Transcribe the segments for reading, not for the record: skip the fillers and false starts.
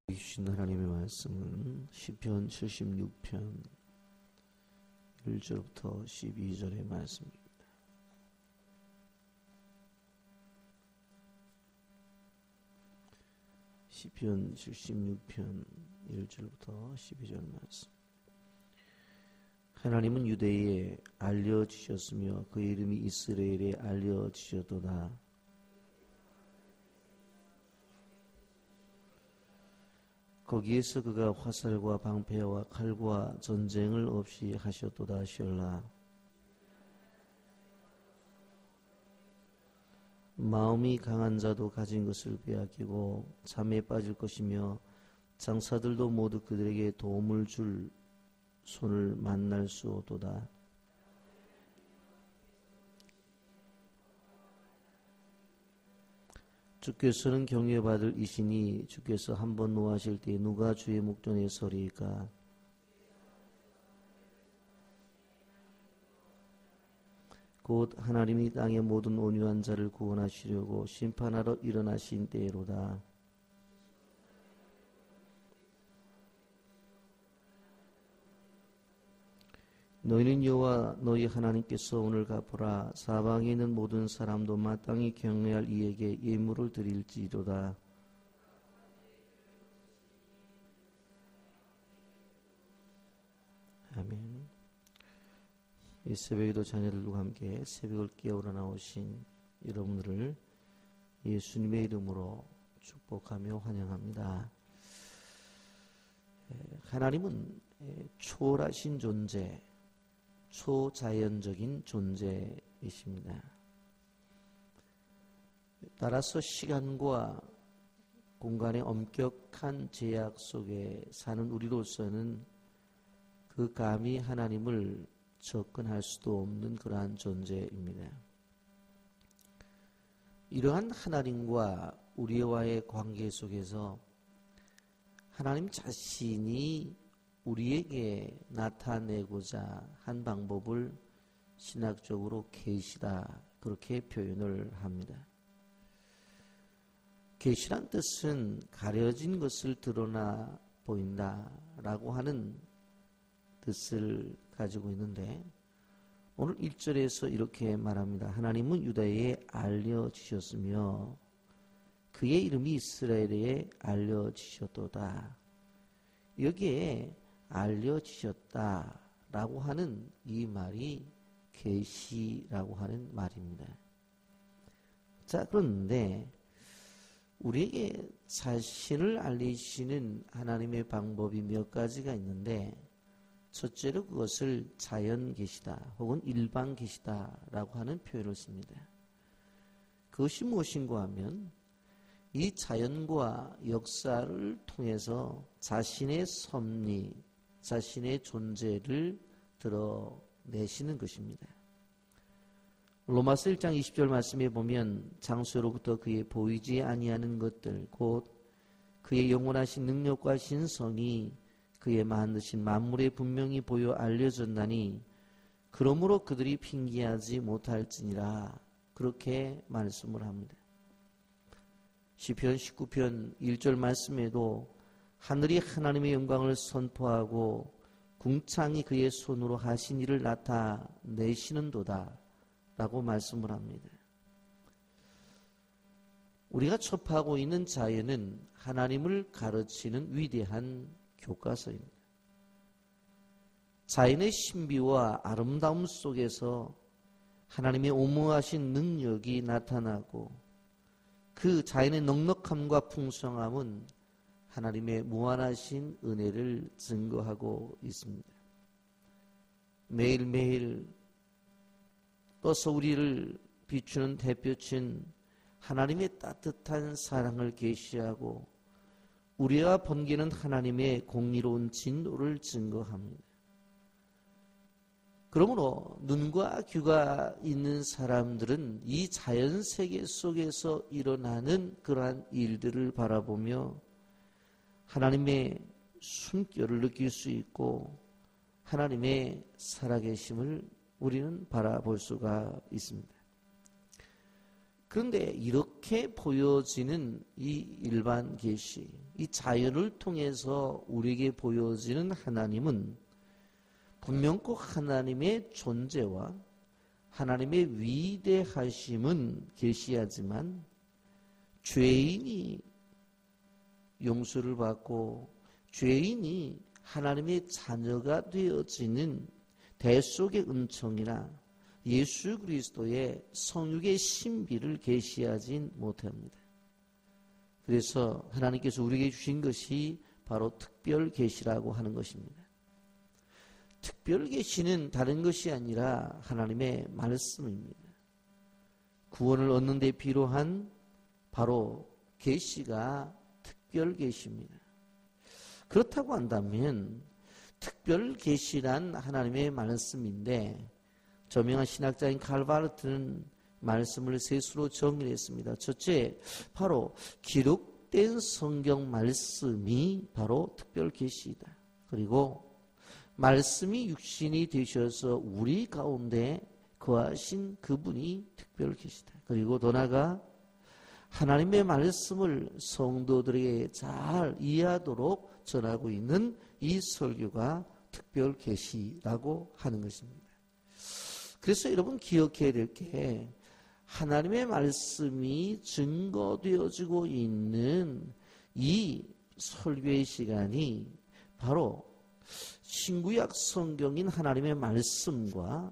주신 하나님의 말씀은 시편 76편 1절부터 12절의 말씀입니다. 시편 76편 1절부터 12절 말씀. 하나님은 유대에 알려지셨으며 그의 이름이 이스라엘에 알려지셨도다. 거기에서 그가 화살과 방패와 칼과 전쟁을 없이 하셨도다. 셜라. 마음이 강한 자도 가진 것을 빼앗기고 잠에 빠질 것이며 장사들도 모두 그들에게 도움을 줄 손을 만날 수 없도다. 주께서는 경외받을 이시니 주께서 한번 노하실 때 누가 주의 목전에 서리이까. 곧 하나님이 땅의 모든 온유한 자를 구원하시려고 심판하러 일어나신 때로다. 너희는 여호와 너희 하나님께서 오늘 갚으라. 사방에 있는 모든 사람도 마땅히 경외할 이에게 예물을 드릴지로다. 아멘. 이 새벽에도 자녀들과 함께 새벽을 깨우러 나오신 여러분들을 예수님의 이름으로 축복하며 환영합니다. 하나님은 초월하신 존재, 초자연적인 존재이십니다. 따라서 시간과 공간의 엄격한 제약 속에 사는 우리로서는 그 감히 하나님을 접근할 수도 없는 그러한 존재입니다. 이러한 하나님과 우리와의 관계 속에서 하나님 자신이 우리에게 나타내고자 한 방법을 신학적으로 계시다, 그렇게 표현을 합니다. 계시란 뜻은 가려진 것을 드러나 보인다라고 하는 뜻을 가지고 있는데, 오늘 1절에서 이렇게 말합니다. 하나님은 유다에 알려지셨으며 그의 이름이 이스라엘에 알려지셨도다. 여기에 알려지셨다라고 하는 이 말이 계시라고 하는 말입니다. 자, 그런데 우리에게 자신을 알리시는 하나님의 방법이 몇 가지가 있는데, 첫째로 그것을 자연 계시다 혹은 일반 계시다라고 하는 표현을 씁니다. 그것이 무엇인가 하면 이 자연과 역사를 통해서 자신의 섭리, 자신의 존재를 드러내시는 것입니다. 로마서 1장 20절 말씀에 보면 장소로부터 그의 보이지 아니하는 것들 곧 그의 영원하신 능력과 신성이 그의 만드신 만물에 분명히 보여 알려졌나니 그러므로 그들이 핑계하지 못할지니라, 그렇게 말씀을 합니다. 시편 19편 1절 말씀에도 하늘이 하나님의 영광을 선포하고 궁창이 그의 손으로 하신 일을 나타내시는도다 라고 말씀을 합니다. 우리가 접하고 있는 자연은 하나님을 가르치는 위대한 교과서입니다. 자연의 신비와 아름다움 속에서 하나님의 오묘하신 능력이 나타나고 그 자연의 넉넉함과 풍성함은 하나님의 무한하신 은혜를 증거하고 있습니다. 매일매일 떠서 우리를 비추는 대표친 하나님의 따뜻한 사랑을 계시하고 우리와 번개는 하나님의 공의로운 진노를 증거합니다. 그러므로 눈과 귀가 있는 사람들은 이 자연세계 속에서 일어나는 그러한 일들을 바라보며 하나님의 숨결을 느낄 수 있고 하나님의 살아계심을 우리는 바라볼 수가 있습니다. 그런데 이렇게 보여지는 이 일반 계시, 이 자연을 통해서 우리에게 보여지는 하나님은 분명 꼭 하나님의 존재와 하나님의 위대하심은 계시하지만 죄인이 용서를 받고 죄인이 하나님의 자녀가 되어지는 대속의 은총이나 예수 그리스도의 성육의 신비를 계시하진 못합니다. 그래서 하나님께서 우리에게 주신 것이 바로 특별 계시라고 하는 것입니다. 특별 계시는 다른 것이 아니라 하나님의 말씀입니다. 구원을 얻는 데 필요한 바로 계시가 특별 계시입니다. 그렇다고 한다면 특별 계시란 하나님의 말씀인데 저명한 신학자인 칼바르트는 말씀을 셋으로 정리했습니다. 첫째, 바로 기록된 성경 말씀이 바로 특별 계시이다. 그리고 말씀이 육신이 되셔서 우리 가운데 거하신 그분이 특별 계시다. 그리고 더 나아가 하나님의 말씀을 성도들에게 잘 이해하도록 전하고 있는 이 설교가 특별 계시라고 하는 것입니다. 그래서 여러분 기억해야 될 게 하나님의 말씀이 증거되어지고 있는 이 설교의 시간이 바로 신구약 성경인 하나님의 말씀과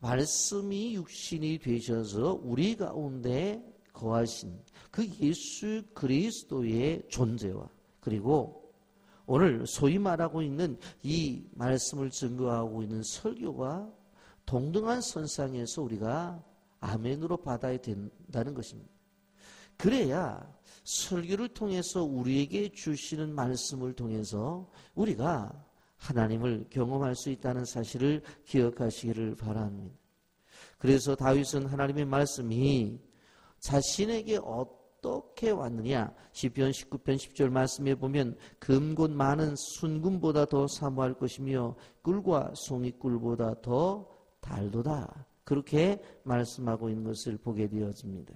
말씀이 육신이 되셔서 우리 가운데 거하신 그 예수 그리스도의 존재와 그리고 오늘 소위 말하고 있는 이 말씀을 증거하고 있는 설교가 동등한 선상에서 우리가 아멘으로 받아야 된다는 것입니다. 그래야 설교를 통해서 우리에게 주시는 말씀을 통해서 우리가 하나님을 경험할 수 있다는 사실을 기억하시기를 바랍니다. 그래서 다윗은 하나님의 말씀이 자신에게 어떻게 왔느냐, 시편 19편 10절 말씀에 보면 금곧 많은 순금보다 더 사모할 것이며 꿀과 송이꿀보다 더 달도다, 그렇게 말씀하고 있는 것을 보게 되어집니다.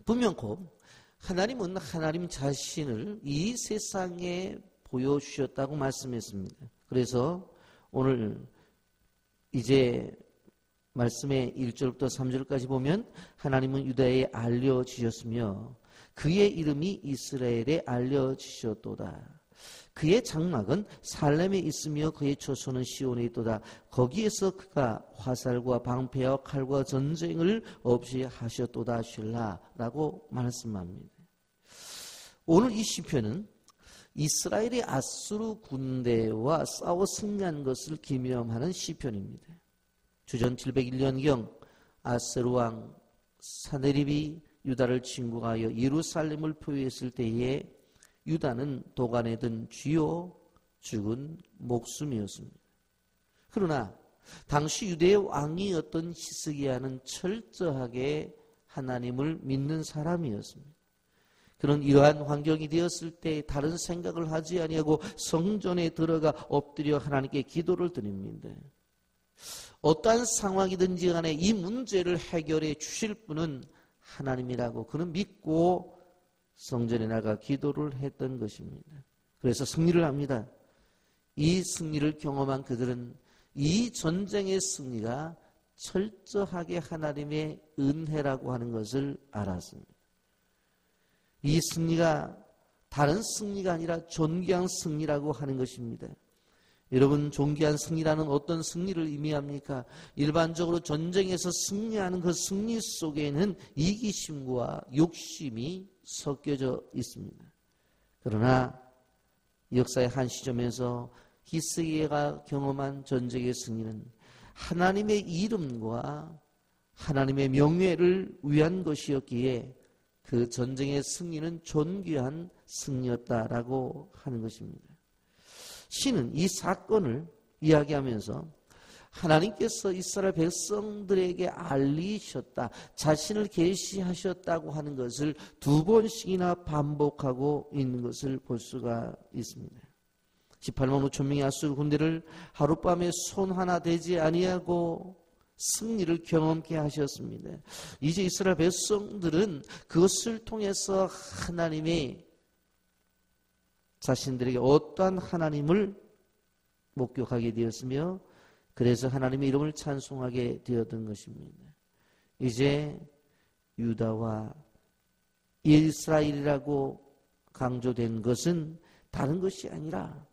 분명코 하나님은 하나님 자신을 이 세상에 보여주셨다고 말씀했습니다. 그래서 오늘 이제 말씀의 1절부터 3절까지 보면 하나님은 유다에 알려지셨으며 그의 이름이 이스라엘에 알려지셨도다. 그의 장막은 살렘에 있으며 그의 초소는 시온에 있도다. 거기에서 그가 화살과 방패와 칼과 전쟁을 없이 하셨도다 쉴라라고 말씀합니다. 오늘 이 시편은 이스라엘이 아수르 군대와 싸워 승리한 것을 기념하는 시편입니다. 주전 701년경 아수르 왕 사네립이 유다를 침공하여 예루살렘을 포위했을 때에 유다는 도간에 든 쥐요 죽은 목숨이었습니다. 그러나 당시 유대의 왕이었던 히스기야는 철저하게 하나님을 믿는 사람이었습니다. 그런 이러한 환경이 되었을 때 다른 생각을 하지 아니하고 성전에 들어가 엎드려 하나님께 기도를 드립니다. 어떠한 상황이든지 간에 이 문제를 해결해 주실 분은 하나님이라고 그는 믿고 성전에 나가 기도를 했던 것입니다. 그래서 승리를 합니다. 이 승리를 경험한 그들은 이 전쟁의 승리가 철저하게 하나님의 은혜라고 하는 것을 알았습니다. 이 승리가 다른 승리가 아니라 존귀한 승리라고 하는 것입니다. 여러분, 존귀한 승리라는 어떤 승리를 의미합니까? 일반적으로 전쟁에서 승리하는 그 승리 속에는 이기심과 욕심이 섞여져 있습니다. 그러나 역사의 한 시점에서 히스기야가 경험한 전쟁의 승리는 하나님의 이름과 하나님의 명예를 위한 것이었기에 그 전쟁의 승리는 존귀한 승리였다라고 하는 것입니다. 시는 이 사건을 이야기하면서 하나님께서 이스라엘 백성들에게 알리셨다, 자신을 계시하셨다고 하는 것을 두 번씩이나 반복하고 있는 것을 볼 수가 있습니다. 18만 5천 명의 아수르 군대를 하룻밤에 손 하나 대지 아니하고 승리를 경험케 하셨습니다. 이제 이스라엘 백성들은 그것을 통해서 하나님의 자신들에게 어떠한 하나님을 목격하게 되었으며 그래서 하나님의 이름을 찬송하게 되었던 것입니다. 이제 유다와 이스라엘이라고 강조된 것은 다른 것이 아니라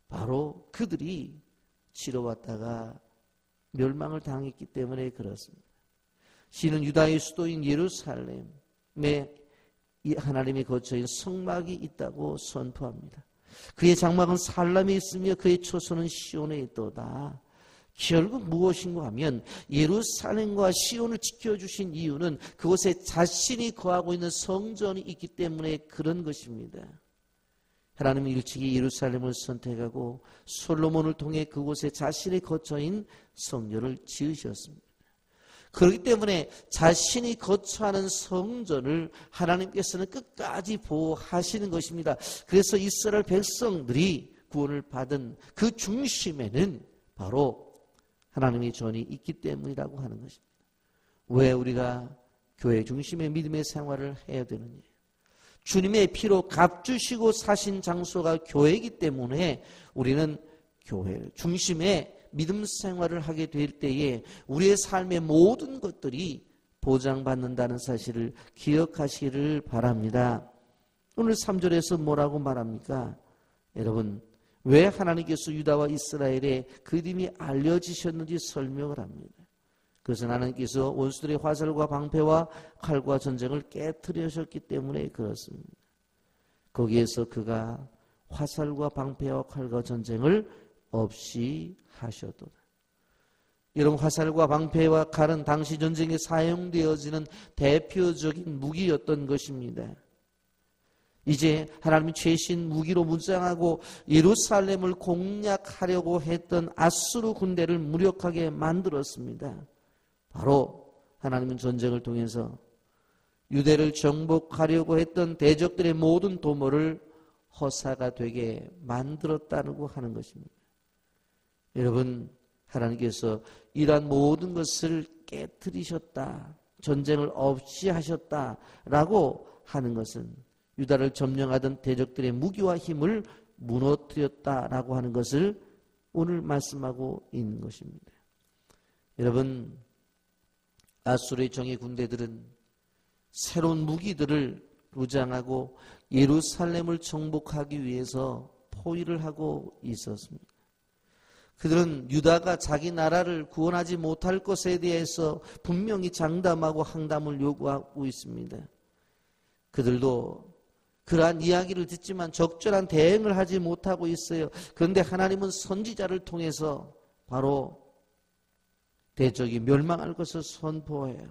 바로 그들이 치러왔다가 멸망을 당했기 때문에 그렇습니다. 시는 유다의 수도인 예루살렘에 하나님의 거처인 성막이 있다고 선포합니다. 그의 장막은 살람에 있으며 그의 초소는 시온에 있도다. 결국 무엇인가 하면 예루살렘과 시온을 지켜주신 이유는 그곳에 자신이 거하고 있는 성전이 있기 때문에 그런 것입니다. 하나님은 일찍이 예루살렘을 선택하고 솔로몬을 통해 그곳에 자신의 거처인 성전을 지으셨습니다. 그렇기 때문에 자신이 거처하는 성전을 하나님께서는 끝까지 보호하시는 것입니다. 그래서 이스라엘 백성들이 구원을 받은 그 중심에는 바로 하나님의 전이 있기 때문이라고 하는 것입니다. 왜 우리가 교회 중심의 믿음의 생활을 해야 되느냐? 주님의 피로 값주시고 사신 장소가 교회이기 때문에 우리는 교회 중심의 믿음 생활을 하게 될 때에 우리의 삶의 모든 것들이 보장받는다는 사실을 기억하시기를 바랍니다. 오늘 3절에서 뭐라고 말합니까? 여러분, 왜 하나님께서 유다와 이스라엘에 그 이름이 알려지셨는지 설명을 합니다. 그것은 하나님께서 원수들의 화살과 방패와 칼과 전쟁을 깨트리셨기 때문에 그렇습니다. 거기에서 그가 화살과 방패와 칼과 전쟁을 없이 하셨도다. 여러분, 화살과 방패와 칼은 당시 전쟁에 사용되어지는 대표적인 무기였던 것입니다. 이제 하나님이 최신 무기로 무장하고 예루살렘을 공략하려고 했던 아수르 군대를 무력하게 만들었습니다. 바로 하나님은 전쟁을 통해서 유대를 정복하려고 했던 대적들의 모든 도모를 허사가 되게 만들었다고 하는 것입니다. 여러분, 하나님께서 이러한 모든 것을 깨트리셨다, 전쟁을 없이 하셨다라고 하는 것은 유다를 점령하던 대적들의 무기와 힘을 무너뜨렸다라고 하는 것을 오늘 말씀하고 있는 것입니다. 여러분, 아수르의 정예 군대들은 새로운 무기들을 무장하고 예루살렘을 정복하기 위해서 포위를 하고 있었습니다. 그들은 유다가 자기 나라를 구원하지 못할 것에 대해서 분명히 장담하고 항담을 요구하고 있습니다. 그들도 그러한 이야기를 듣지만 적절한 대응을 하지 못하고 있어요. 그런데 하나님은 선지자를 통해서 바로 대적이 멸망할 것을 선포해요.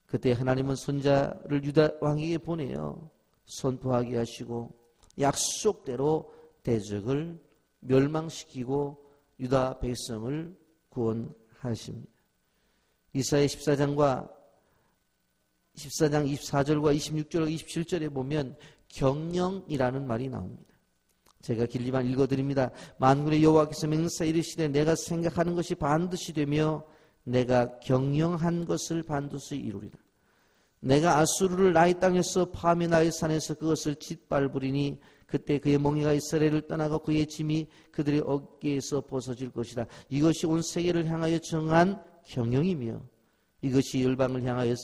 그때 하나님은 선지자를 유다 왕에게 보내요. 선포하게 하시고 약속대로 대적을 멸망시키고 유다 백성을 구원하십니다. 이사야 14장 24절과 26절, 27절에 보면 경영이라는 말이 나옵니다. 제가 길지만 읽어드립니다. 만군의 여호와께서 맹세 이르시되 내가 생각하는 것이 반드시 되며 내가 경영한 것을 반드시 이루리라. 내가 아수르를 나의 땅에서 파며 나의 산에서 그것을 짓밟으리니 그때 그의 멍에가 이스라엘을 떠나고 그의 짐이 그들의 어깨에서 벗어질 것이라. 이것이 온 세계를 향하여 정한 경영이며 이것이 열방을 향하여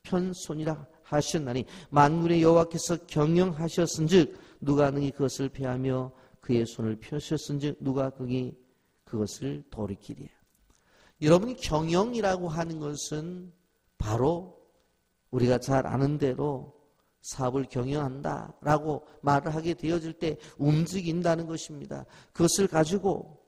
편손이라 하셨나니 만군의 여호와께서 경영하셨은즉 누가 능히 그것을 패하며 그의 손을 펴셨은즉 누가 능히 그것을 돌이키리야. 여러분, 경영이라고 하는 것은 바로 우리가 잘 아는 대로 사업을 경영한다라고 말을 하게 되어질 때 움직인다는 것입니다. 그것을 가지고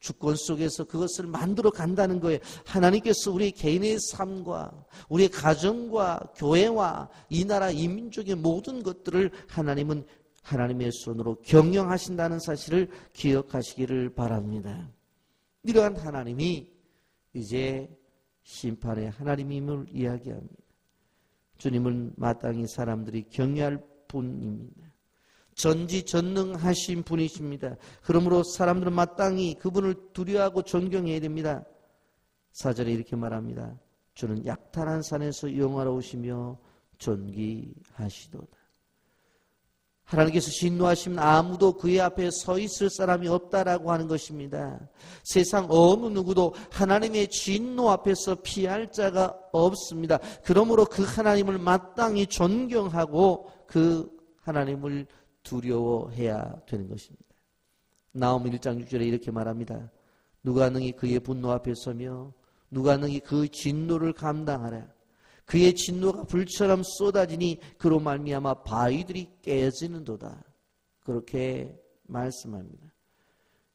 주권 속에서 그것을 만들어 간다는 거예요. 하나님께서 우리 개인의 삶과 우리의 가정과 교회와 이 나라 이 민족의 모든 것들을 하나님은 하나님의 손으로 경영하신다는 사실을 기억하시기를 바랍니다. 이러한 하나님이 이제 심판의 하나님임을 이야기합니다. 주님은 마땅히 사람들이 경외할 분입니다. 전지전능하신 분이십니다. 그러므로 사람들은 마땅히 그분을 두려워하고 존경해야 됩니다. 4절에 이렇게 말합니다. 주는 약탈한 산에서 영화로우시며 존귀하시도다. 하나님께서 진노하시면 아무도 그의 앞에 서 있을 사람이 없다라고 하는 것입니다. 세상 어느 누구도 하나님의 진노 앞에서 피할 자가 없습니다. 그러므로 그 하나님을 마땅히 존경하고 그 하나님을 두려워해야 되는 것입니다. 나홈 1장 6절에 이렇게 말합니다. 누가 능히 그의 분노 앞에 서며 누가 능히 그 진노를 감당하랴. 그의 진노가 불처럼 쏟아지니 그로 말미암아 바위들이 깨지는도다. 그렇게 말씀합니다.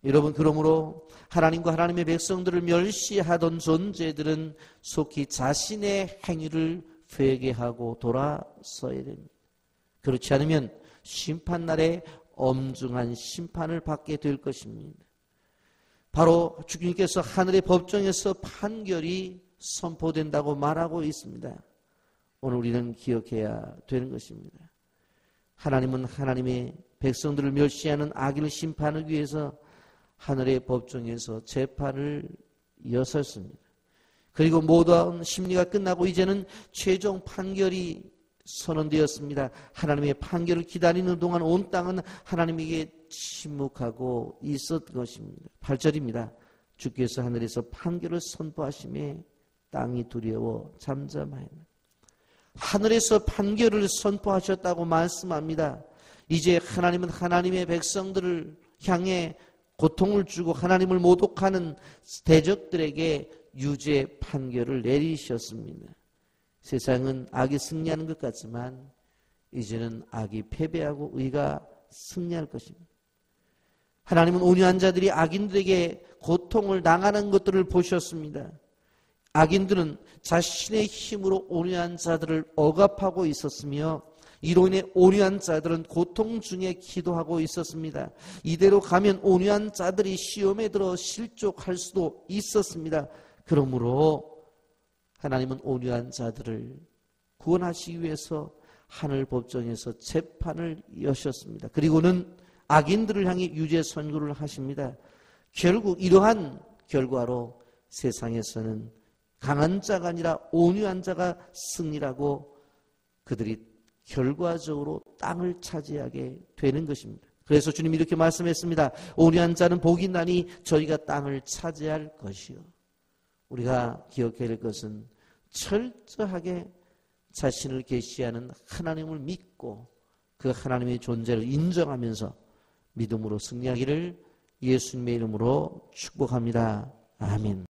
여러분, 그러므로 하나님과 하나님의 백성들을 멸시하던 존재들은 속히 자신의 행위를 회개하고 돌아서야 됩니다. 그렇지 않으면 심판날에 엄중한 심판을 받게 될 것입니다. 바로 주님께서 하늘의 법정에서 판결이 선포된다고 말하고 있습니다. 오늘 우리는 기억해야 되는 것입니다. 하나님은 하나님의 백성들을 멸시하는 악인을 심판하기 위해서 하늘의 법정에서 재판을 여섰습니다. 그리고 모든 심리가 끝나고 이제는 최종 판결이 선언되었습니다. 하나님의 판결을 기다리는 동안 온 땅은 하나님에게 침묵하고 있었던 것입니다. 8절입니다. 주께서 하늘에서 판결을 선포하심에 땅이 두려워 잠잠하였나니. 하늘에서 판결을 선포하셨다고 말씀합니다. 이제 하나님은 하나님의 백성들을 향해 고통을 주고 하나님을 모독하는 대적들에게 유죄 판결을 내리셨습니다. 세상은 악이 승리하는 것 같지만 이제는 악이 패배하고 의가 승리할 것입니다. 하나님은 온유한 자들이 악인들에게 고통을 당하는 것들을 보셨습니다. 악인들은 자신의 힘으로 온유한 자들을 억압하고 있었으며 이로 인해 온유한 자들은 고통 중에 기도하고 있었습니다. 이대로 가면 온유한 자들이 시험에 들어 실족할 수도 있었습니다. 그러므로 하나님은 온유한 자들을 구원하시기 위해서 하늘 법정에서 재판을 여셨습니다. 그리고는 악인들을 향해 유죄 선고를 하십니다. 결국 이러한 결과로 세상에서는 강한 자가 아니라 온유한 자가 승리하고 그들이 결과적으로 땅을 차지하게 되는 것입니다. 그래서 주님이 이렇게 말씀했습니다. 온유한 자는 복이 나니 저희가 땅을 차지할 것이요. 우리가 기억해야 할 것은 철저하게 자신을 계시하는 하나님을 믿고 그 하나님의 존재를 인정하면서 믿음으로 승리하기를 예수님의 이름으로 축복합니다. 아멘.